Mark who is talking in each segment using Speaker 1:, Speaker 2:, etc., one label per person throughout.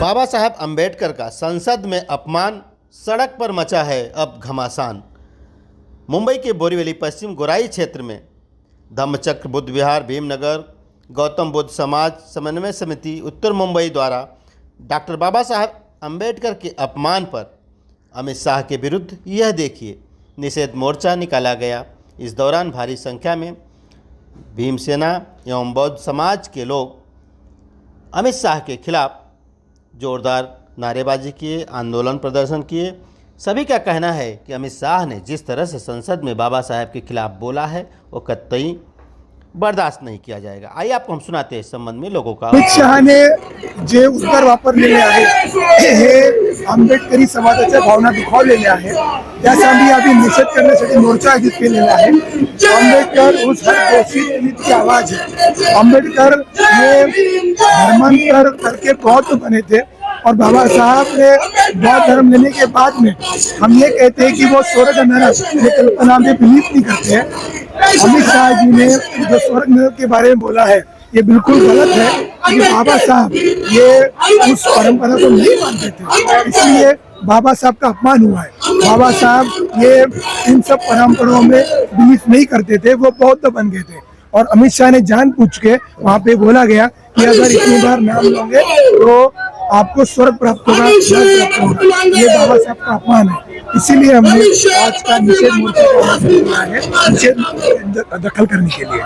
Speaker 1: बाबा साहब अंबेडकर का संसद में अपमान, सड़क पर मचा है अब घमासान। मुंबई के बोरीवली पश्चिम गोराई क्षेत्र में धम्मचक्र बुद्ध विहार भीमनगर गौतम बुद्ध समाज समन्वय समिति उत्तर मुंबई द्वारा डॉक्टर बाबा साहब अंबेडकर के अपमान पर अमित शाह के विरुद्ध यह देखिए निषेध मोर्चा निकाला गया। इस दौरान भारी संख्या में भीमसेना एवं बौद्ध समाज के लोग अमित शाह के खिलाफ जोरदार नारेबाजी किए, आंदोलन प्रदर्शन किए। सभी का कहना है कि अमित शाह ने जिस तरह से संसद में बाबा साहब के खिलाफ बोला है वो कतई बर्दाश्त नहीं किया जाएगा। आइए आपको हम सुनाते हैं इस संबंध में लोगों का।
Speaker 2: अमित शहाने जे उत्तर वापरलेले आहे हे आंबेडकरी समाजाच्या भावना दुखावलेल्या आहे, त्यासाठी आम्ही निषेध करण्यासाठी मोर्चा आयोजित केलेला आहे। आंबेडकर उस हर दोषी की आवाज है। आंबेडकर ये धर्मांतर करके बौद्ध बने थे और बाबा साहब ने बौद्ध धर्म लेने के बाद में हम ये कहते हैं कि वो स्वर्ग नरक ये कल्पना में बिलीव नहीं करते हैं। अमित शाह जी ने जो स्वर्ग नरक के बारे में बोला है ये बिल्कुल गलत है, क्योंकि बाबा साहब ये उस परंपरा को नहीं मानते थे, इसलिए बाबा साहब का अपमान हुआ है। बाबा साहब ये इन सब परंपराओं में बिलीव नहीं करते थे, वो बौद्ध बन गए थे। और अमित शाह ने जानबूझ के वहाँ पे बोला गया कि अगर इतनी बार नाम लोगे तो आपको स्वर्ग प्राप्त होगा, प्राप्त होगा। ये बाबा साहब का अपमान है, इसीलिए हमने आज का निषेध मोर्चा किया है, निषेध दखल करने के लिए।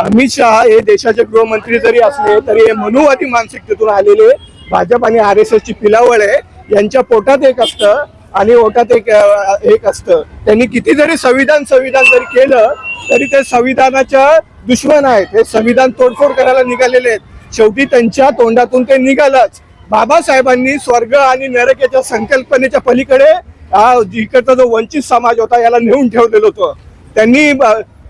Speaker 3: अमित शाह हे देशाचे गृहमंत्री जरी असले तरी हे मनुवादी मानसिकतेतून आलेले भाजप आणि RSS ची पिलावळ आहे। यांच्या पोटात एक असतं आणि ओटात एक असतं। त्यांनी किती जरी संविधान जरी केलं तरी ते संविधानाच्या दुश्मन आहेत। हे संविधान तोडफोड करायला निघालेले आहेत। शेवटी त्यांच्या तोंडातून ते निघालच। बाबासाहेबांनी स्वर्ग आणि नरक याच्या संकल्पनेच्या पलीकडे इकडचा जो वंचित समाज होता याला नेऊन ठेवलेलं होतं। त्यांनी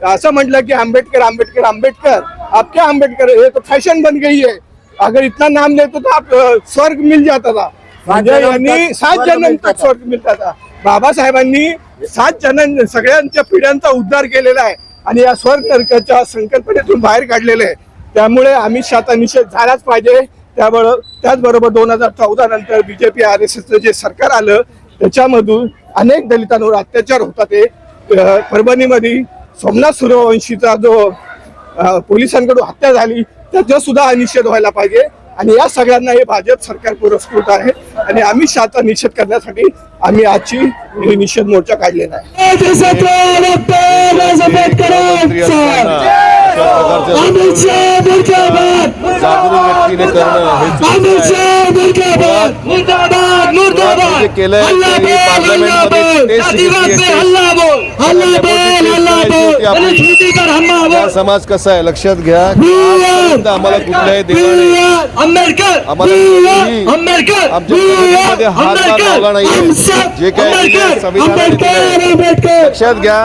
Speaker 3: असं म्हटलं की आंबेडकर आंबेडकर आंबेडकर आपके आंबेडकर, ये तो फैशन बन गई है। अगर इतना नाम लेते तो आप स्वर्ग मिल जाता था। यांनी 7 जन्म तक स्वर्ग मिळता था। बाबासाहेबांनी 7 जन्म सगळ्यांच्या पिढ्यांचा उद्धार केलेला आहे आणि या स्वर्ग नरकाच्या संकल्पनेतून बाहेर काढलेले आहे। त्यामुळे अमित शहाचा निषेध झालाच पाहिजे। त्याचबरोबर 2014 नंतर BJP RSS जे सरकार आलं त्याच्यामधून अनेक दलितांवर अत्याचार होतात। ते परभणीमध्ये सोमनाथ सूर्यवंशीचा जो पोलिसांकडून हत्या झाली त्याचा सुद्धा निषेध व्हायला पाहिजे। आणि या सगळ्यांना हे भाजप सरकार पुरस्कृत आहे आणि अमित शहाचा निषेध करण्यासाठी आम्ही आजची निषेध मोर्चा काढलेला आहे।
Speaker 4: समाज कसा आहे लक्षात घ्या। आम्हाला कुठल्याही जे काही लक्षात घ्या।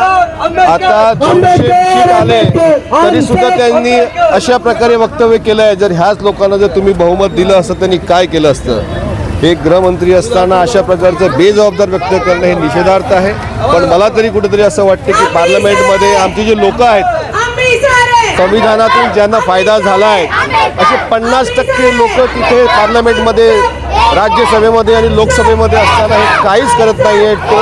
Speaker 4: आता जमशेदजी आले तरी सुद्धा त्यांनी अशा प्रकारे वक्तव्य केलं आहे। जर ह्याच लोकांना जर तुम्ही बहुमत दिलं असतं त्यांनी काय केलं असतं। एक गृहमंत्री असताना अशा प्रकारचं बेजबाबदार व्यक्त करणं हे निषेधार्थ आहे। पण मला तरी कुठेतरी असं वाटतं की पार्लमेंटमध्ये आमची जी लोक आहेत संविधानातून ज्यांना फायदा झाला आहे असे 50% लोक तिथे पार्लमेंटमध्ये राज्यसभेमध्ये आणि लोकसभेमध्ये असताना हे काहीच करत नाहीये। तो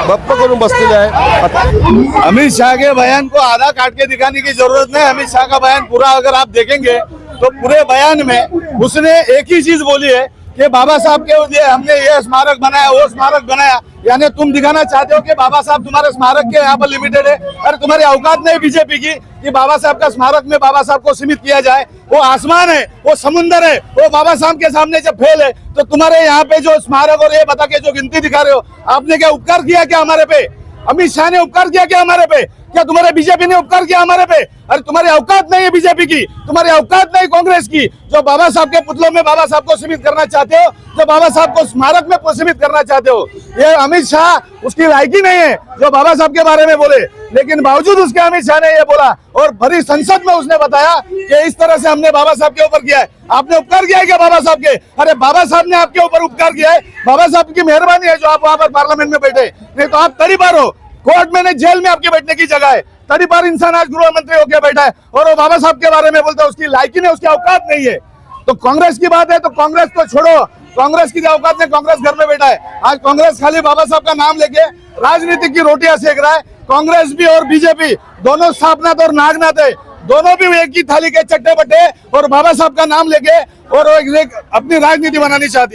Speaker 4: गप्प करून बसलेला आहे।
Speaker 5: अमित शाह के बयान को आधा काट के दिखाने की जरूरत नहीं। अमित शाह का बयान पूरा अगर आप देखेंगे तो पूरे बयान में उसने एक ही चीज बोली है कि बाबा साहब के लिए हमने ये स्मारक बनाया वो स्मारक बनाया। यानी तुम दिखाना चाहते हो कि बाबा साहब तुम्हारे स्मारक के यहाँ पर लिमिटेड है। अरे तुम्हारी औकात नहीं बीजेपी की कि बाबा साहब का स्मारक में बाबा साहब को सीमित किया जाए। वो आसमान है, वो समुंदर है, वो बाबा साहब के सामने जब फेल है तो तुम्हारे यहाँ पे जो स्मारक और ये बता के जो गिनती दिखा रहे हो, आपने क्या उपकार किया क्या हमारे पे? अमित शाह ने उपकार किया क्या हमारे पे? क्या तुम्हारे बीजेपी ने उपकार किया हमारे पे? अरे तुम्हारी औकात नहीं है बीजेपी की, तुम्हारी औकात नहीं कांग्रेस की, जो बाबा साहब के पुतलों में बाबा साहब को सीमित करना चाहते हो, जो बाबा साहब को स्मारक में सीमित करना चाहते हो। ये अमित शाह उसकी लायकी नहीं है जो बाबा साहब के बारे में बोले, लेकिन बावजूद उसके अमित शाह ने ये बोला और भरी संसद में उसने बताया कि इस तरह से हमने बाबा साहब के ऊपर किया है। आपने उपकार किया है क्या बाबा साहब के? अरे बाबा साहब ने आपके ऊपर उपकार किया है। बाबा साहब की मेहरबानी है जो आप वहां पर पार्लियामेंट में बैठे, नहीं तो आप तरीबार हो। कोर्ट में जेल में आपके बैठने की जगह है। तरीबार इंसान आज गृह मंत्री होकर बैठा है और वो बाबा साहब के बारे में बोलता है उसकी लायकी नहीं, उसकी औकात नहीं है। तो कांग्रेस की बात है तो कांग्रेस तो छोड़ो, कांग्रेस की औकात में कांग्रेस घर में बैठा है। आज कांग्रेस खाली बाबा साहब का नाम लेके राजनीति की रोटियां सेक रहा है। कांग्रेस भी और बीजेपी दोनों सांपनाथ और नागनाथ है, दोनों भी एक ही थाली के चट्टे बट्टे और बाबा साहब का नाम लेके और एक अपनी राजनीति बनानी चाहती है।